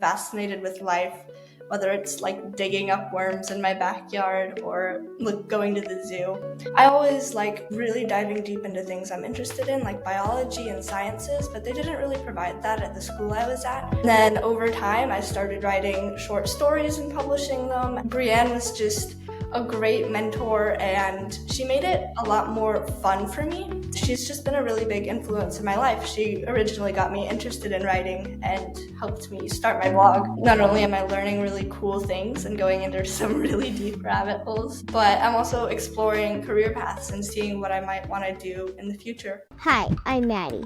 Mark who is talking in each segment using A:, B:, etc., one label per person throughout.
A: fascinated with life, whether it's like digging up worms in my backyard or going to the zoo. I always like really diving deep into things I'm interested in, like biology and sciences, but they didn't really provide that at the school I was at. And then over time, I started writing short stories and publishing them. Brienne was just a great mentor, and she made it a lot more fun for me. She's just been a really big influence in my life. She originally got me interested in writing and helped me start my blog. Not only am I learning really cool things and going into some really deep rabbit holes, but I'm also exploring career paths and seeing what I might want to do in the future.
B: Hi, I'm Maddie.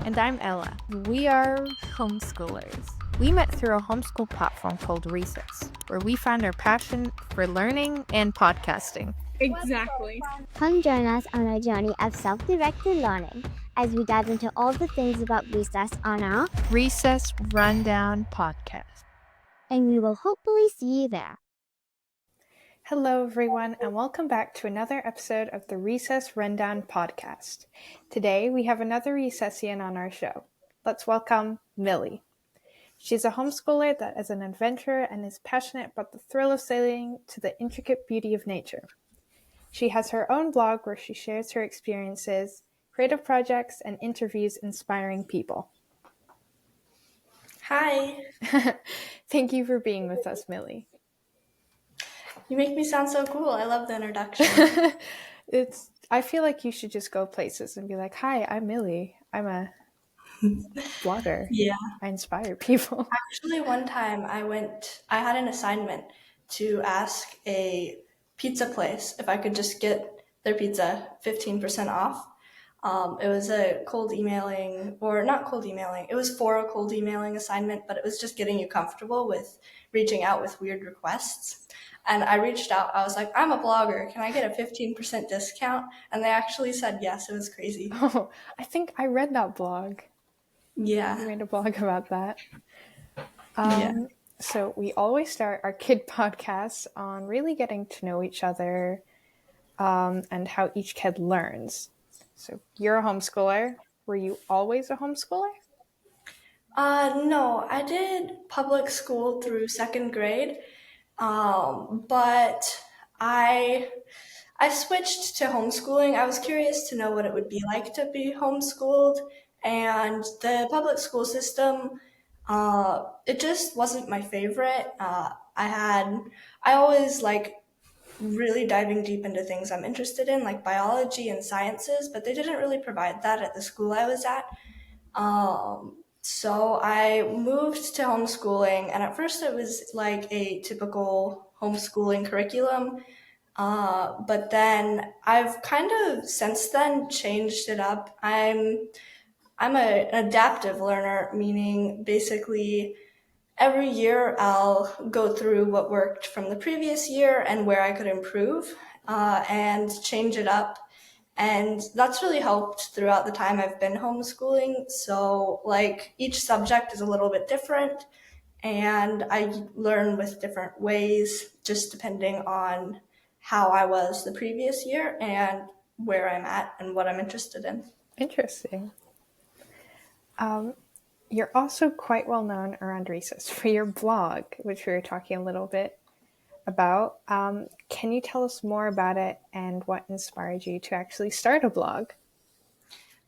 C: And I'm Ella. We are homeschoolers. We met through a homeschool platform called Recess, where we found our passion for learning and podcasting.
D: Exactly.
B: Come join us on our journey of self-directed learning as we dive into all the things about recess on our
C: Recess Rundown Podcast.
B: And we will hopefully see you there.
C: Hello, everyone, and welcome back to another episode of the Recess Rundown Podcast. Today, we have another recessian on our show. Let's welcome Millie. She's a homeschooler that is an adventurer and is passionate about the thrill of sailing to the intricate beauty of nature. She has her own blog where she shares her experiences, creative projects, and interviews inspiring people.
A: Hi.
C: Thank you for being with us, Millie.
A: You make me sound so cool. I love the introduction.
C: I feel like you should just go places and be like, hi, I'm Millie. I'm a blogger.
A: Yeah.
C: I inspire people.
A: Actually, one time I had an assignment to ask a pizza place if I could just get their pizza 15% off. It was a cold emailing, or not cold emailing, it was for a cold emailing assignment, but it was just getting you comfortable with reaching out with weird requests. And I reached out, I was like, I'm a blogger, can I get a 15% discount? And they actually said yes. It was crazy.
C: Oh, I think I read that blog.
A: Yeah.
C: You made a blog about that.
A: Yeah.
C: So we always start our kid podcasts on really getting to know each other and how each kid learns. So you're a homeschooler. Were you always a homeschooler?
A: No, I did public school through second grade, but I switched to homeschooling. I was curious to know what it would be like to be homeschooled, and the public school system, it just wasn't my favorite. I always like really diving deep into things I'm interested in, like biology and sciences, but they didn't really provide that at the school I was at. So I moved to homeschooling, and at first it was like a typical homeschooling curriculum. But then I've kind of since then changed it up. I'm an adaptive learner, meaning basically every year I'll go through what worked from the previous year and where I could improve, and change it up. And that's really helped throughout the time I've been homeschooling. So like each subject is a little bit different, and I learn with different ways just depending on how I was the previous year and where I'm at and what I'm interested in.
C: Interesting. You're also quite well known around Recess for your blog, which we were talking a little bit about. Can you tell us more about it and what inspired you to actually start a blog?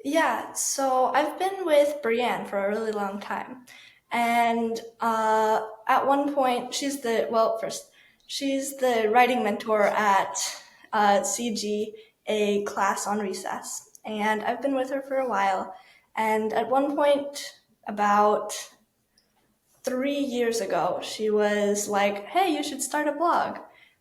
A: Yeah, so I've been with Brienne for a really long time. And at one point, she's the writing mentor at CG, a class on recess. And I've been with her for a while. And at one point, about 3 years ago, she was like, hey, you should start a blog.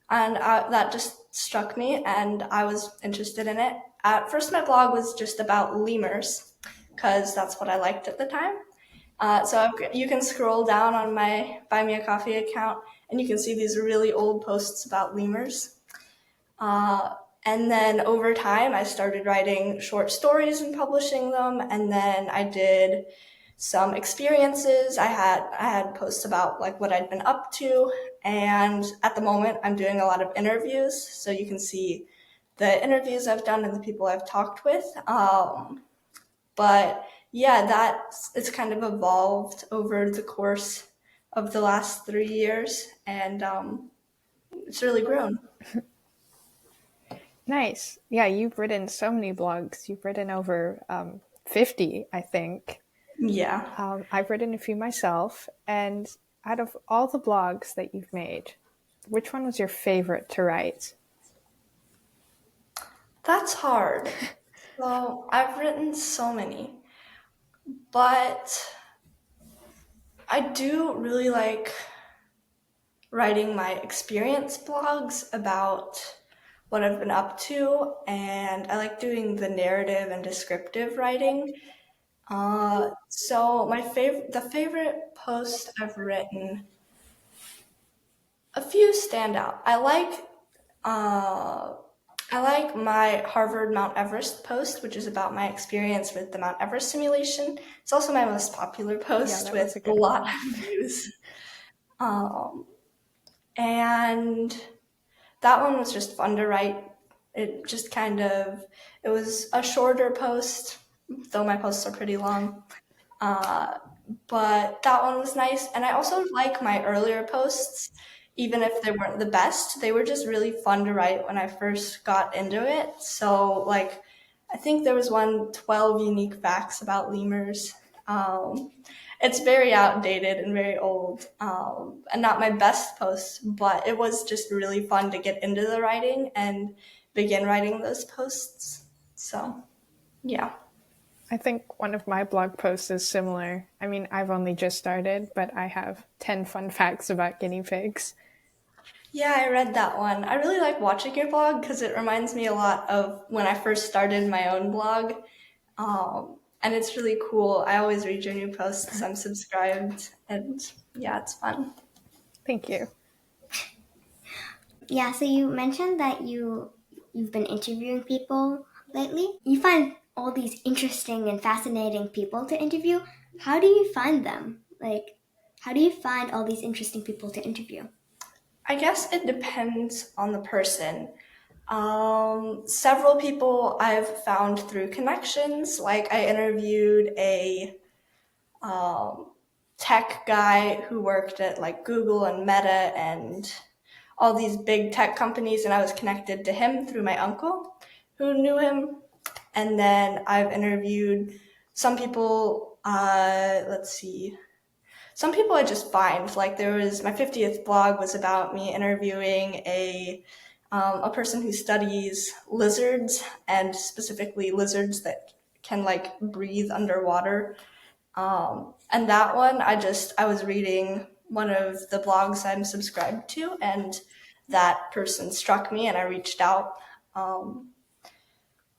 A: And that just struck me, and I was interested in it. At first, my blog was just about lemurs, because that's what I liked at the time. So you can scroll down on my Buy Me a Coffee account, and you can see these really old posts about lemurs. And then over time, I started writing short stories and publishing them, and then I did some experiences. I had posts about like what I'd been up to, and at the moment I'm doing a lot of interviews, so you can see the interviews I've done and the people I've talked with. But yeah, it's kind of evolved over the course of the last 3 years, and it's really grown.
C: Nice. Yeah, you've written so many blogs. You've written over 50, I think.
A: Yeah.
C: I've written a few myself. And out of all the blogs that you've made, which one was your favorite to write?
A: That's hard. So I've written so many, but I do really like writing my experience blogs about what I've been up to, and I like doing the narrative and descriptive writing. So the favorite post I've written, a few stand out. Uh, I like my Harvard Mount Everest post, which is about my experience with the Mount Everest simulation. It's also my most popular
C: Yeah,
A: post
C: that
A: with
C: was a
A: a
C: good
A: lot
C: one.
A: of views. Um, and that one was just fun to write. It was a shorter post, though my posts are pretty long. Uh, but that one was nice. And I also like my earlier posts, even if they weren't the best. They were just really fun to write when I first got into it. So, like, I think there was one 12 unique facts about lemurs. Um, it's very outdated and very old, and not my best post, but it was just really fun to get into the writing and begin writing those posts. So, yeah.
C: I think one of my blog posts is similar. I mean, I've only just started, but I have 10 fun facts about guinea pigs.
A: Yeah, I read that one. I really like watching your blog because it reminds me a lot of when I first started my own blog. And it's really cool. I always read your new posts. I'm subscribed, and yeah, it's fun.
C: Thank you.
B: Yeah, so you mentioned that you've been interviewing people lately. You find all these interesting and fascinating people to interview. How do you find them? Like, how do you find all these interesting people to interview?
A: I guess it depends on the person. Several people I've found through connections. Like I interviewed a um, tech guy who worked at like Google and Meta and all these big tech companies, and I was connected to him through my uncle who knew him. And then I've interviewed some people, let's see, some people I just find. Like there was my 50th blog was about me interviewing a person who studies lizards, and specifically lizards that can like breathe underwater. And that one, I was reading one of the blogs I'm subscribed to, and that person struck me, and I reached out. Um,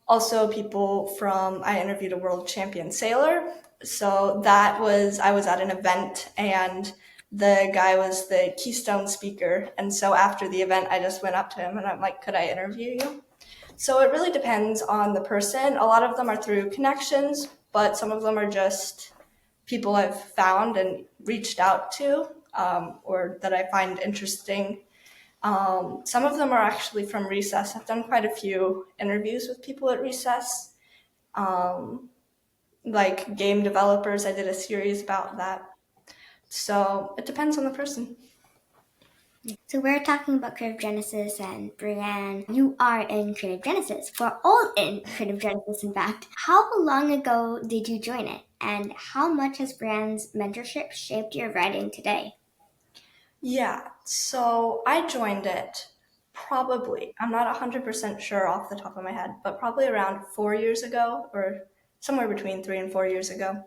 A: Also, I interviewed a world champion sailor. So I was at an event, and the guy was the Keystone speaker. And so after the event, I just went up to him and I'm like, could I interview you? So it really depends on the person. A lot of them are through connections, but some of them are just people I've found and reached out to, or that I find interesting. Some of them are actually from Recess. I've done quite a few interviews with people at Recess, um, like game developers. I did a series about that. So it depends on the person.
B: So we're talking about Creative Genesis and Brianne. You are in Creative Genesis. We're all in Creative Genesis, in fact. How long ago did you join it? And how much has Brianne's mentorship shaped your writing today?
A: Yeah, so I joined it probably, I'm not 100% sure off the top of my head, but probably around 4 years ago, or somewhere between 3 and 4 years ago.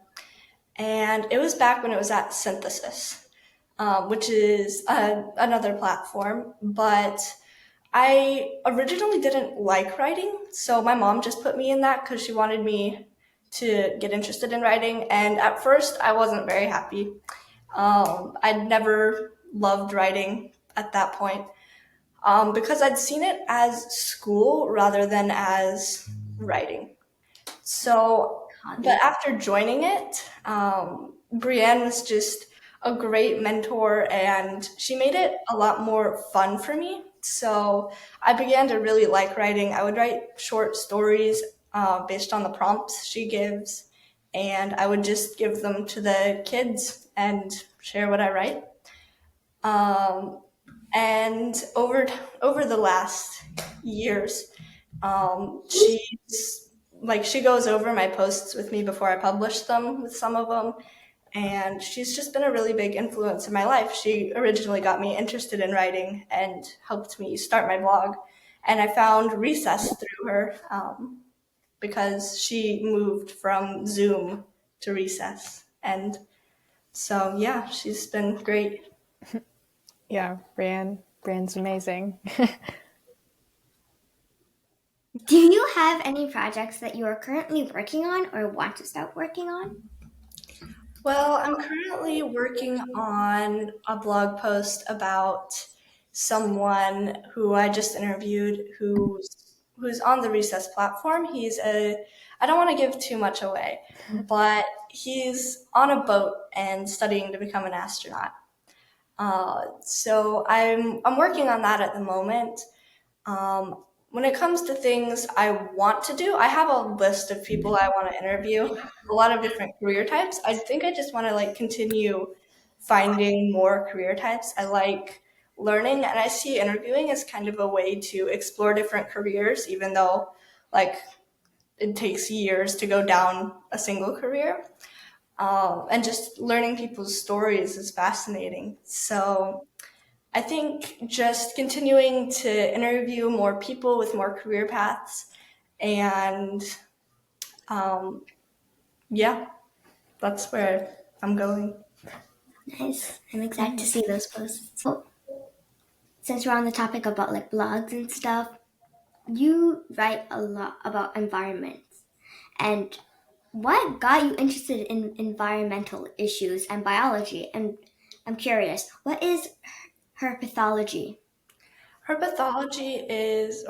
A: And it was back when it was at Synthesis, which is another platform. But I originally didn't like writing, so my mom just put me in that because she wanted me to get interested in writing. And at first, I wasn't very happy. I'd never loved writing at that point, because I'd seen it as school rather than as writing. So,
B: Hobby.
A: but after joining it, Brienne was just a great mentor, and she made it a lot more fun for me. So I began to really like writing. I would write short stories based on the prompts she gives, and I would just give them to the kids and share what I write. And over the last years, she goes over my posts with me before I publish them with some of them, and she's just been a really big influence in my life. She originally got me interested in writing and helped me start my blog, and I found Recess through her, because she moved from Zoom to Recess, and so yeah, she's been great.
C: Yeah, Brienne's amazing.
B: Do you have any projects that you are currently working on or want to start working on?
A: Well, I'm currently working on a blog post about someone who I just interviewed who's on the Recess platform. I don't want to give too much away, but he's on a boat and studying to become an astronaut. So I'm working on that at the moment. When it comes to things I want to do, I have a list of people I want to interview, a lot of different career types. I think I just want to like continue finding more career types. I like learning, and I see interviewing as kind of a way to explore different careers, even though like it takes years to go down a single career. And just learning people's stories is fascinating. So I think just continuing to interview more people with more career paths, and um, yeah, that's where I'm going.
B: Nice. I'm excited to see those posts. So, since we're on the topic about like blogs and stuff, you write a lot about environments. And what got you interested in environmental issues and biology? And I'm curious, what is herpetology?
A: Herpetology is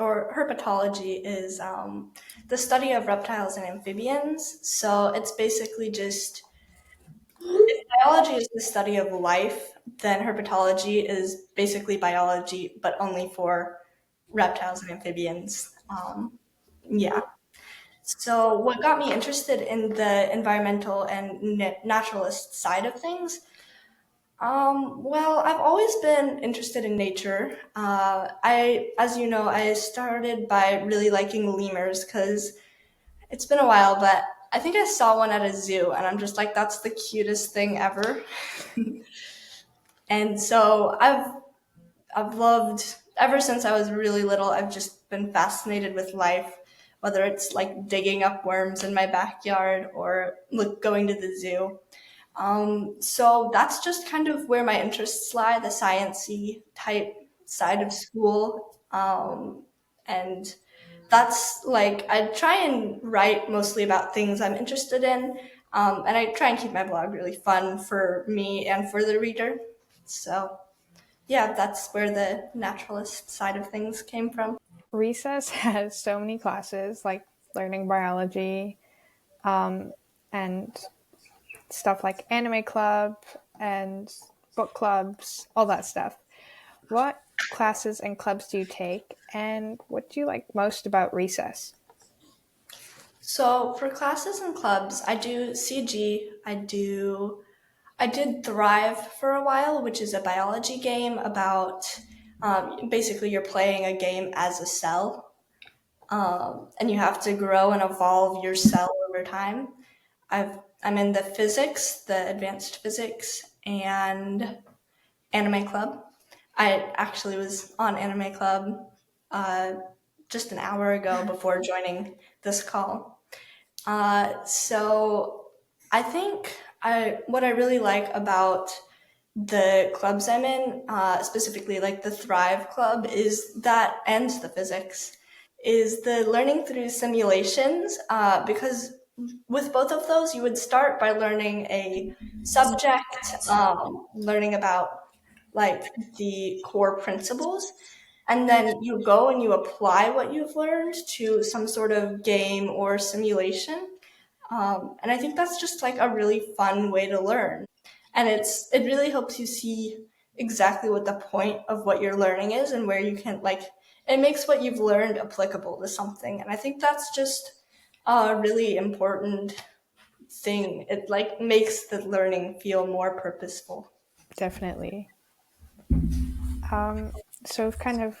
A: the study of reptiles and amphibians. So it's basically just, if biology is the study of life, then herpetology is basically biology, but only for reptiles and amphibians. Yeah. So, what got me interested in the environmental and naturalist side of things? Well, I've always been interested in nature. As you know, I started by really liking lemurs because it's been a while, but I think I saw one at a zoo, and I'm just like, that's the cutest thing ever. And so I've loved, ever since I was really little, I've just been fascinated with life, whether it's like digging up worms in my backyard or look, going to the zoo. So that's just kind of where my interests lie, the sciencey type side of school. And that's like, I try and write mostly about things I'm interested in. And I try and keep my blog really fun for me and for the reader. So yeah, that's where the naturalist side of things came from.
C: Recess has so many classes like learning biology, and stuff like anime club and book clubs, all that stuff. What classes and clubs do you take, and what do you like most about Recess?
A: So for classes and clubs, I do CG, I did Thrive for a while, which is a biology game about, basically you're playing a game as a cell, and you have to grow and evolve your cell over time. I'm in the physics, the advanced physics, and anime club. I actually was on anime club uh, just an hour ago before joining this call. So I think what I really like about the clubs I'm in, specifically like the Thrive Club, is that, and the physics, is the learning through simulations. Because with both of those, you would start by learning a subject, learning about like the core principles, and then you go and you apply what you've learned to some sort of game or simulation. And I think that's just like a really fun way to learn. And it really helps you see exactly what the point of what you're learning is and where you can like, it makes what you've learned applicable to something. And I think that's just a really important thing. It like makes the learning feel more purposeful.
C: Definitely. So we've kind of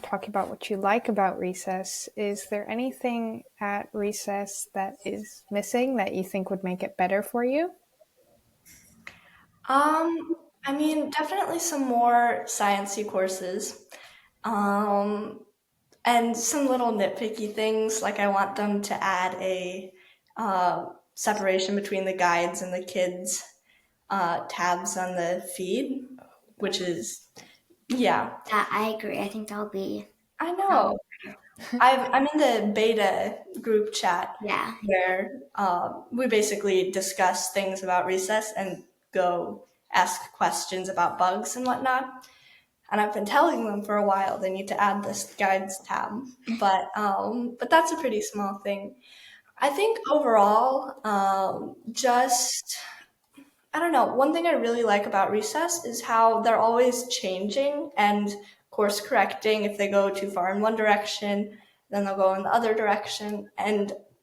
C: talked about what you like about recess. Is there anything at recess that is missing that you think would make it better for you?
A: I mean, definitely some more sciencey courses. Um, and some little nitpicky things, like I want them to add a separation between the guides and the kids tabs on the feed, which is, yeah,
B: Yeah, I agree. I think that'll be
A: I
B: that'll
A: know.
B: be better.
A: I'm in the beta group chat
B: Yeah,
A: where we basically discuss things about recess and go ask questions about bugs and whatnot. And I've been telling them for a while they need to add this guides tab, but that's a pretty small thing. I think overall, just I don't know. One thing I really like about recess is how they're always changing and course correcting. If they go too far in one direction, then they'll go in the other direction.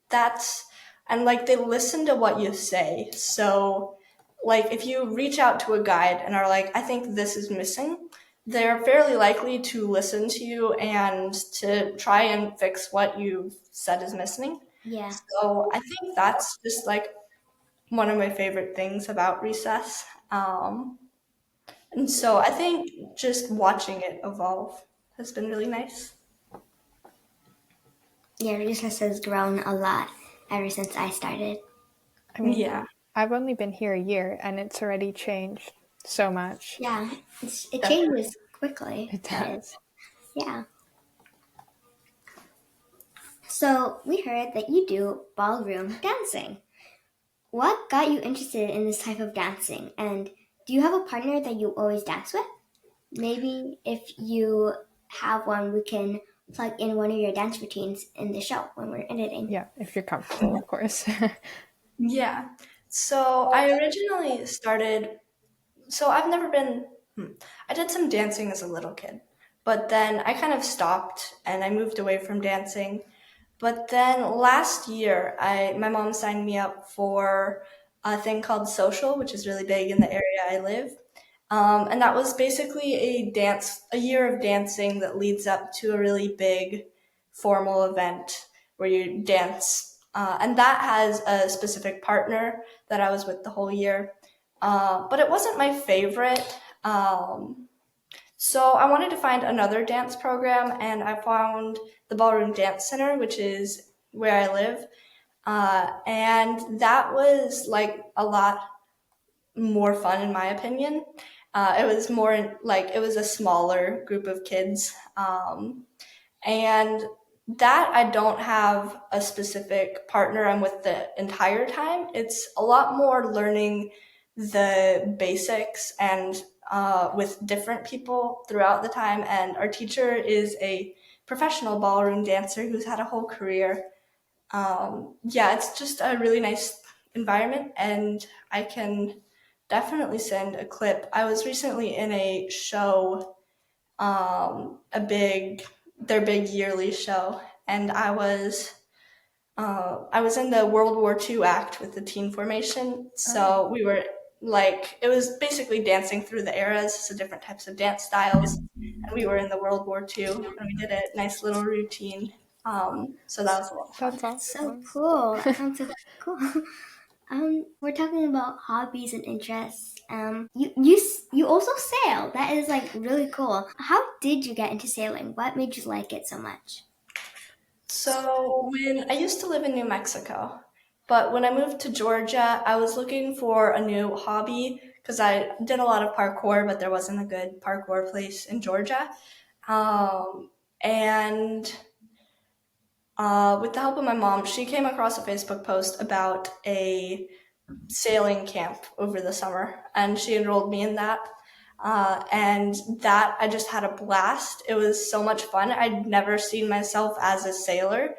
A: That's, and like they listen to what you say. So, like if you reach out to a guide and are like, I think this is missing, they're fairly likely to listen to you and to try and fix what you've said is missing.
B: yeah,
A: So I think that's just like one of my favorite things about recess. And so I think just watching it evolve has been really nice.
B: yeah. Recess has grown a lot ever since I started.
C: I mean,
A: Yeah,
C: I've only been here a year and it's already changed so much.
B: Yeah, it
A: definitely.
B: changes quickly.
C: It does.
B: Yeah. So we heard that you do ballroom dancing. What got you interested in this type of dancing? And do you have a partner that you always dance with? Maybe if you have one, we can plug in one of your dance routines in the show when we're editing.
C: Yeah, if you're comfortable, of course.
A: Yeah. So I originally started, so I've never been, I did some dancing as a little kid, but then I kind of stopped and I moved away from dancing. But then last year, my mom signed me up for a thing called Social, which is really big in the area I live. And that was basically a year of dancing that leads up to a really big formal event where you dance. And that has a specific partner that I was with the whole year. But it wasn't my favorite. So I wanted to find another dance program, and I found the Ballroom Dance Center, which is where I live. And that was like a lot more fun, in my opinion. It was more like it was a smaller group of kids. And that I don't have a specific partner I'm with the entire time. It's a lot more learning the basics and with different people throughout the time. And our teacher is a professional ballroom dancer who's had a whole career. Yeah, it's just a really nice environment, and I can definitely send a clip. I was recently in a show, a big, their big yearly show, and I was in the World War II act with the teen formation. So we were like, it was basically dancing through the eras, so different types of dance styles. And we were in the World War II, and we did a nice little routine. So that was a lot of fun.
C: That's
B: That's so
C: awesome.
B: cool. That sounds so cool. We're talking about hobbies and interests. You also sail. That is like really cool. How did you get into sailing? What made you like it so much?
A: So when I used to live in New Mexico, but when I moved to Georgia, I was looking for a new hobby because I did a lot of parkour, but there wasn't a good parkour place in Georgia. And with the help of my mom, she came across a Facebook post about a sailing camp over the summer, and she enrolled me in that. And that I just had a blast. It was so much fun. I'd never seen myself as a sailor,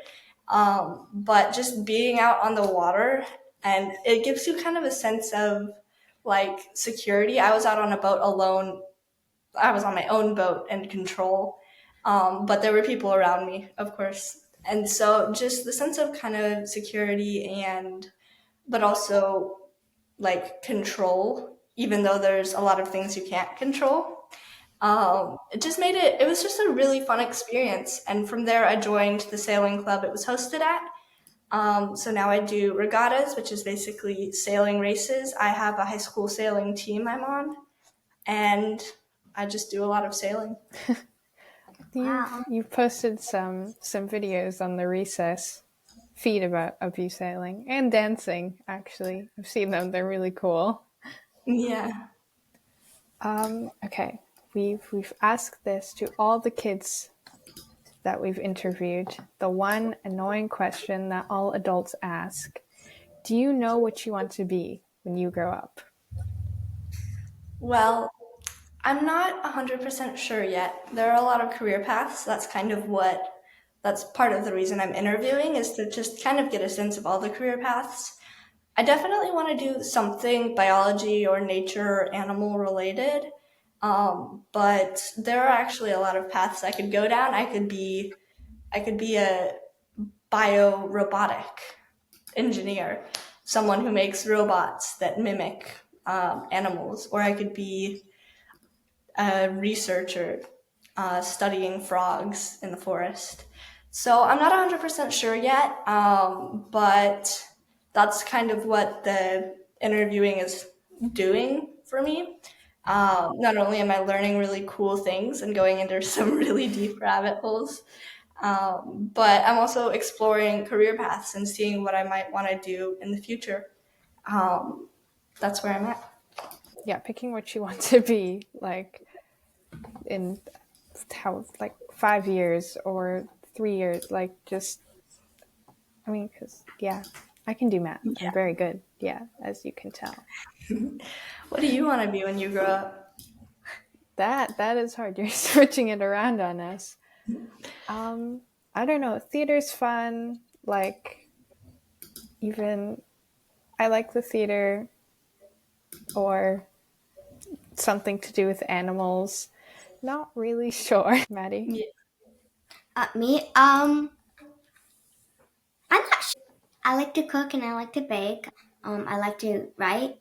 A: but just being out on the water, and it gives you kind of a sense of like security. I was out on a boat alone. I was on my own boat and control, but there were people around me, of course. And so just the sense of kind of security and but also like control even though there's a lot of things you can't control. It was just a really fun experience. And from there, I joined the sailing club it was hosted at. So now I do regattas, which is basically sailing races. I have a high school sailing team I'm on, and I just do a lot of sailing.
B: Wow.
C: You've posted some videos on the recess feed of you sailing and dancing. Actually, I've seen them; they're really cool.
A: Yeah.
C: Okay, we've asked this to all the kids that we've interviewed. The one annoying question that all adults ask: do you know what you want to be when you grow up?
A: Well, I'm not 100% sure yet. There are a lot of career paths. That's part of the reason I'm interviewing, is to just kind of get a sense of all the career paths. I definitely want to do something biology or nature or animal related. But there are actually a lot of paths I could go down. I could be a biorobotic engineer, someone who makes robots that mimic animals, or I could be a researcher studying frogs in the forest. So I'm not 100% sure yet, but that's kind of what the interviewing is doing for me. Not only am I learning really cool things and going into some really deep rabbit holes, but I'm also exploring career paths and seeing what I might want to do in the future. Um, that's where I'm at.
C: Yeah, picking what you want to be, like in how, like 5 years or 3 years, like just, I mean, because yeah, I can do math.
A: Yeah.
C: I'm very good. Yeah, as you can tell.
A: What do you want to be when you grow up?
C: That is hard. You're switching it around on us. I don't know. Theater's fun. Like, even I like the theater, or something to do with animals. Not really sure, Maddie.
A: Yeah.
B: Me, I'm not sure. I like to cook and I like to bake. I like to write,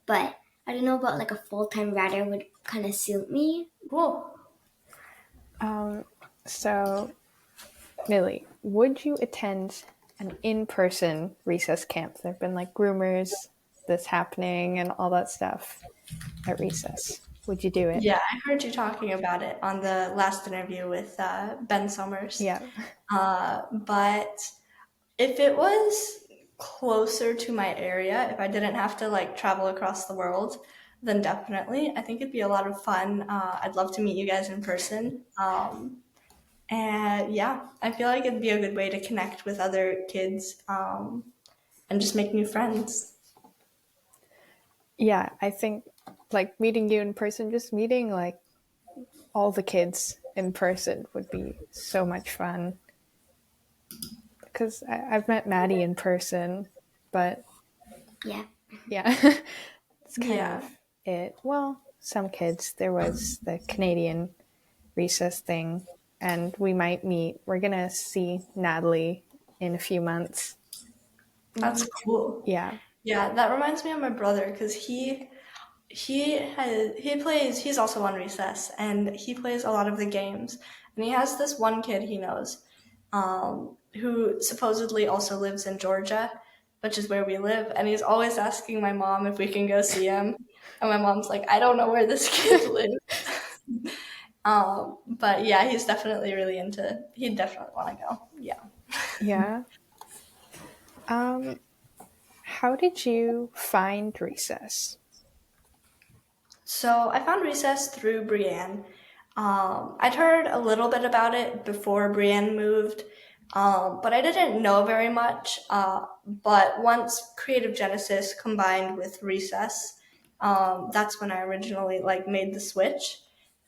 B: but I don't know about like a full-time writer would kind of suit me.
A: Cool.
C: So, Millie, would you attend an in-person recess camp? There have been like rumors this happening and all that stuff at recess. Would you do it?
A: Yeah, I heard you talking about it on the last interview with Ben Summers.
C: Yeah.
A: But if it was closer to my area, if I didn't have to like travel across the world, then definitely. I think it'd be a lot of fun. I'd love to meet you guys in person. And yeah, I feel like it'd be a good way to connect with other kids and just make new friends.
C: Yeah, I think like meeting you in person, just meeting like all the kids in person would be so much fun. Because I've met Maddie in person, but
B: Yeah.
C: yeah, it's kind
A: Yeah.
C: of it. Well, some kids. There was the Canadian recess thing, and we might meet. We're gonna see Natalie in a few months.
A: That's cool.
C: Yeah.
A: Yeah, that reminds me of my brother because he's also on recess and he plays a lot of the games, and he has this one kid he knows who supposedly also lives in Georgia, which is where we live, and he's always asking my mom if we can go see him, and my mom's like, I don't know where this kid lives. But yeah, he'd definitely want to go. Yeah.
C: Yeah. How did you find recess?
A: So I found Recess through Brienne. I'd heard a little bit about it before Brienne moved, but I didn't know very much. But once Creative Genesis combined with Recess, that's when I originally like made the switch.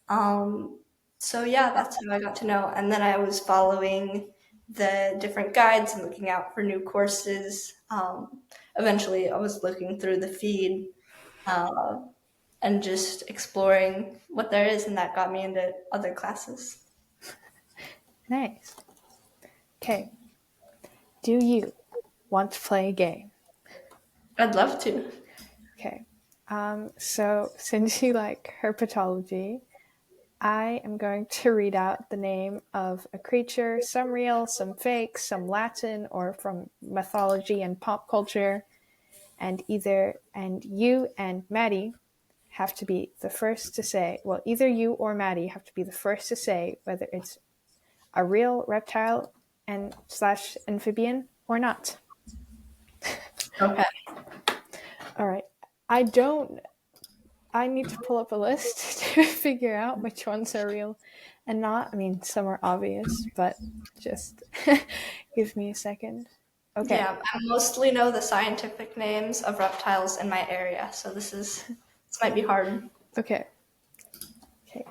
A: Um, so yeah, that's how I got to know. And then I was following the different guides and looking out for new courses. Eventually, I was looking through the feed. Uh, and just exploring what there is, and that got me into other classes.
C: Nice. Okay. Do you want to play a game?
A: I'd love to.
C: Okay. So since you like herpetology, I am going to read out the name of a creature, some real, some fake, some Latin, or from mythology and pop culture. And you and Maddie have to be the first to say, well, either you or Maddie have to be the first to say whether it's a real reptile and / amphibian or not.
A: Okay.
C: All right. I need to pull up a list to figure out which ones are real and not. I mean, some are obvious, but just give me a second. Okay.
A: Yeah, I mostly know the scientific names of reptiles in my area, so this might be hard.
C: Okay.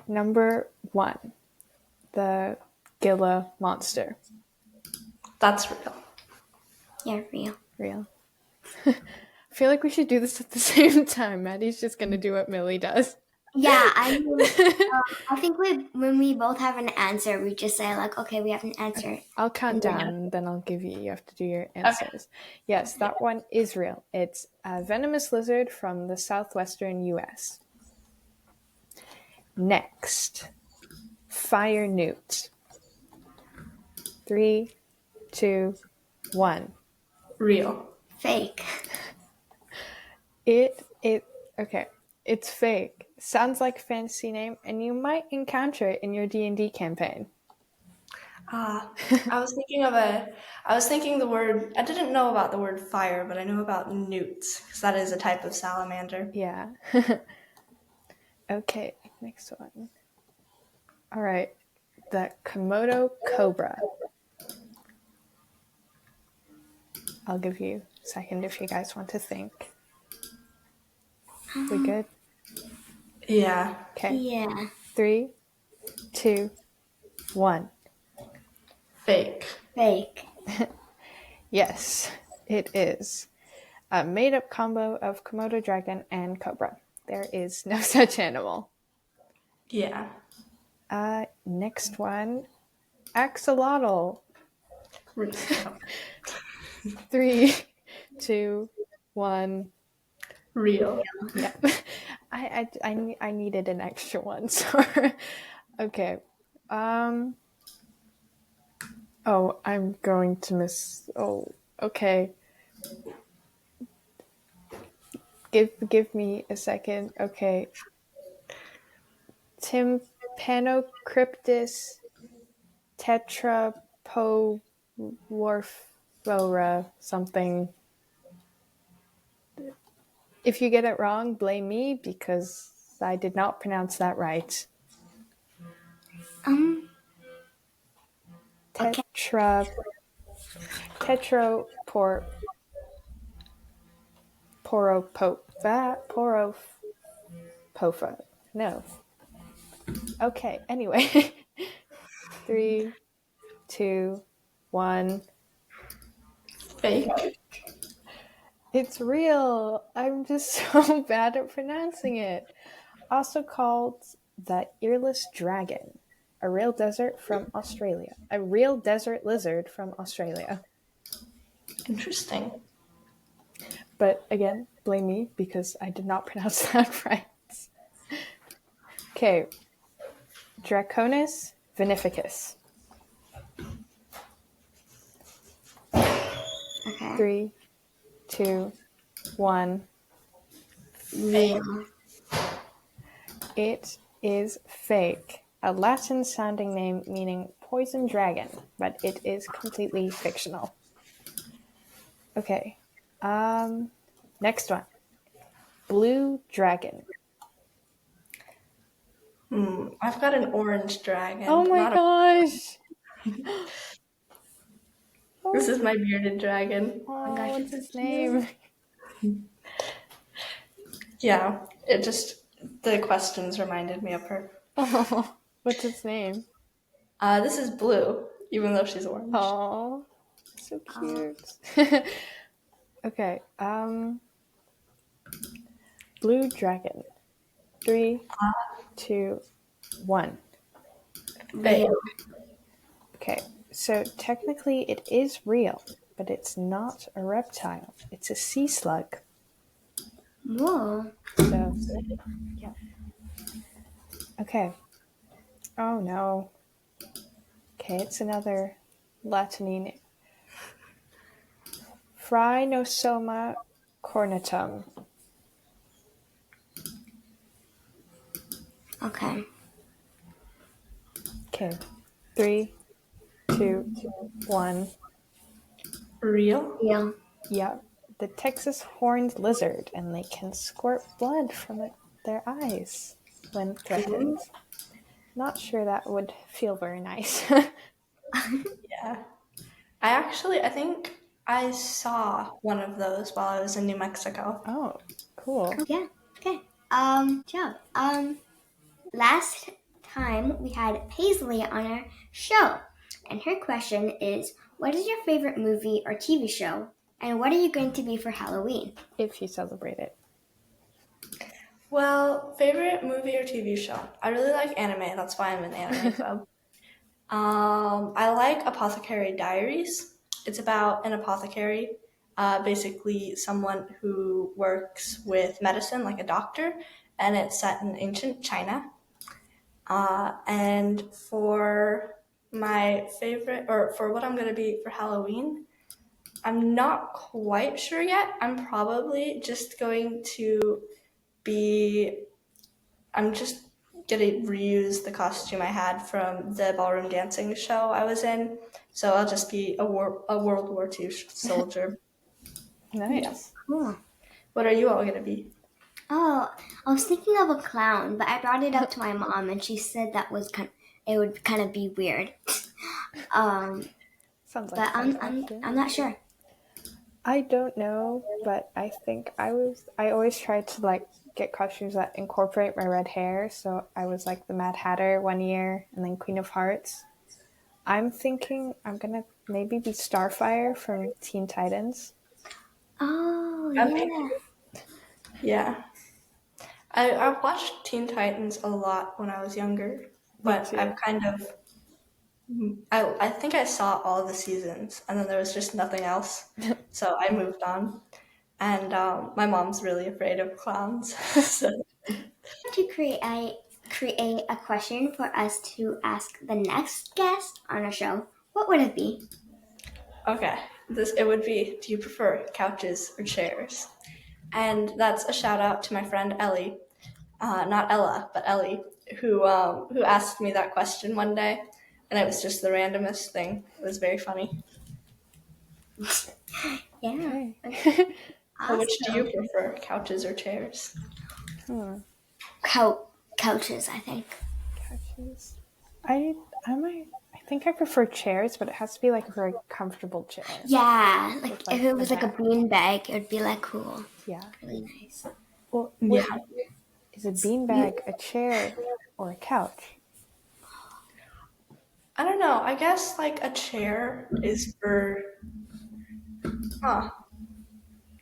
C: Number 1, the Gila monster.
A: That's real.
B: Yeah, real.
C: Real. I feel like we should do this at the same time. Maddie's just going to do what Millie does.
B: Yeah, I think when we both have an answer, we just say like, okay, we have an answer.
C: I'll count down, and then I'll give you. You have to do your answers. Okay. Yes, that one is real. It's a venomous lizard from the southwestern U.S. Next, fire newt. 3, 2, 1.
A: Real.
B: Fake.
C: Okay. It's fake. Sounds like a fantasy name, and you might encounter it in your D&D campaign.
A: I was thinking the word, I didn't know about the word fire, but I know about newts, because that is a type of salamander.
C: Yeah. Okay, next one. All right, the Komodo cobra. I'll give you a second if you guys want to think. We good?
A: Yeah.
C: Okay.
B: Yeah.
C: 3, 2, 1.
A: Fake.
B: Fake.
C: Yes, it is a made-up combo of Komodo dragon and cobra. There is no such animal.
A: Yeah.
C: Next one, axolotl. 3, 2, 1.
A: Real.
C: Yeah. I needed an extra one. So okay. Oh, I'm going to miss. Oh, okay. Give me a second. Okay. Tympanocryptis tetrapodorphora something. If you get it wrong, blame me because I did not pronounce that right.
B: Okay.
C: Poropopha. No. Okay, anyway. 3, 2, 1.
A: Fake.
C: It's real. I'm just so bad at pronouncing it. Also called the earless dragon. A real desert lizard from Australia.
A: Interesting.
C: But again, blame me because I did not pronounce that right. Okay. Draconis vinificus.
B: Okay.
C: 3, 2, 1.
B: Real.
C: It is fake. A Latin sounding name meaning poison dragon, but it is completely fictional. Okay. Next one. Blue dragon.
A: I've got an orange dragon.
C: Oh my gosh.
A: This is my bearded dragon.
C: Oh, what's his name?
A: Yeah, the questions reminded me of her.
C: Oh, what's his name?
A: This is Blue, even though she's orange.
C: Oh, so cute. Okay, blue dragon. 3, 2, 1.
A: Fake.
C: Okay, so technically it is real, but it's not a reptile. It's a sea slug.
B: Whoa.
C: So, yeah. Okay. Oh no. Okay, it's another Latinine name. Phrynosoma cornutum.
B: Okay.
C: Okay. 3, 2, 1.
A: Real?
B: Real.
C: Yep. The Texas horned lizard, and they can squirt blood from their eyes when threatened. Not sure that would feel very nice.
A: Yeah. I think I saw one of those while I was in New Mexico.
C: Oh, cool.
B: Yeah. Okay. Joe. Last time we had Paisley on our show, and her question is, what is your favorite movie or TV show, and what are you going to be for Halloween?
C: If you celebrate it.
A: Well, favorite movie or TV show? I really like anime. That's why I'm in anime club. I like Apothecary Diaries. It's about an apothecary, basically someone who works with medicine, like a doctor, and it's set in ancient China. And for my favorite, or for what I'm going to be for Halloween, I'm not quite sure yet. I'm probably just going to be, I'm just going to reuse the costume I had from the ballroom dancing show I was in. So I'll just be a World War II soldier.
C: Nice.
B: Cool.
A: What are you all going to be?
B: Oh, I was thinking of a clown, but I brought it up to my mom, and she said that was it would kind of be weird.
C: Sounds like
B: But
C: fun costume.
B: I'm not sure.
C: I don't know, but I think I always try to like get costumes that incorporate my red hair. So I was like the Mad Hatter one year and then Queen of Hearts. I'm thinking I'm gonna maybe be Starfire from Teen Titans.
B: Oh,
A: Okay.
B: yeah.
A: Yeah. I watched Teen Titans a lot when I was younger, but
C: too.
A: I've kind of I think I saw all the seasons, and then there was just nothing else, so I moved on. And my mom's really afraid of clowns, so
B: To create a question for us to ask the next guest on our show, what would it be?
A: okay. It would be, do you prefer couches or chairs? And that's a shout out to my friend Ellie, not Ella, but Ellie, who asked me that question one day, and it was just the randomest thing. It was very funny.
B: Yeah.
C: Okay.
A: So which do you
B: Awesome.
A: prefer, couches or chairs?
B: Couches, I think.
C: Couches. I think I prefer chairs, but it has to be like a very comfortable chair.
B: Yeah, like
C: With, like,
B: if it was
C: a
B: like a
C: back.
B: beanbag, it would be like cool.
C: Yeah.
B: Really nice.
C: Well,
A: Yeah.
C: is a beanbag a chair or a couch?
A: I don't know. I guess like a chair is for. Huh.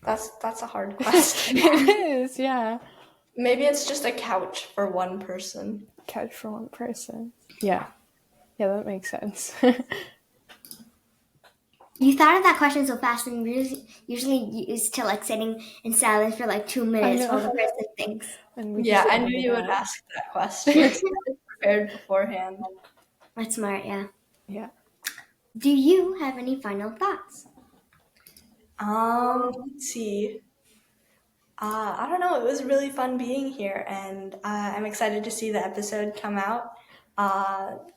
A: That's a hard question.
C: It is, yeah.
A: Maybe it's just a couch for one person.
C: Couch for one person. Yeah. Yeah, that makes sense.
B: You thought of that question so fast, and usually used to like sitting in silence for like 2 minutes
C: know.
B: while the person thinks.
C: And we
A: Yeah,
C: just
A: I knew
C: ended
A: you would
C: up.
A: ask that question. So I was prepared beforehand.
B: That's smart, yeah.
C: Yeah.
B: Do you have any final thoughts?
A: Let's see. I don't know. It was really fun being here, and I'm excited to see the episode come out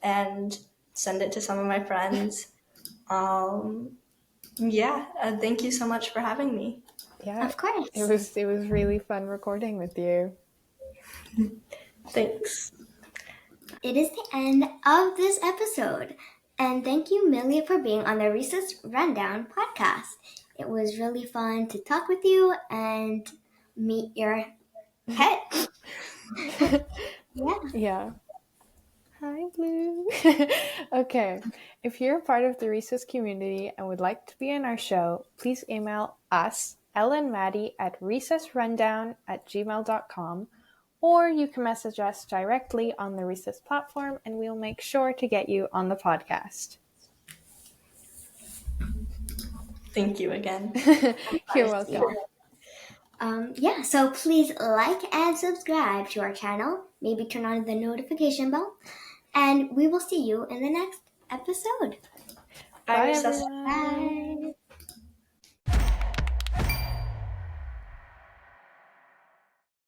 A: and send it to some of my friends. Yeah, thank you so much for having me.
C: Yeah.
B: Of course.
C: It was really fun recording with you.
A: Thanks.
B: It is the end of this episode. And thank you, Millie, for being on the Recess Rundown podcast. It was really fun to talk with you and meet your pet. Yeah.
C: Yeah. Hi, Blue. Okay. If you're a part of the Recess community and would like to be in our show, please email us, Elle and Maddie, at recessrundown@gmail.com, or you can message us directly on the Recess platform and we'll make sure to get you on the podcast.
A: Thank you again.
C: You're welcome.
B: So please like and subscribe to our channel. Maybe turn on the notification bell. And we will see you in the next episode.
A: Bye,
C: Bye,
A: Recess.
C: everyone.
B: Bye.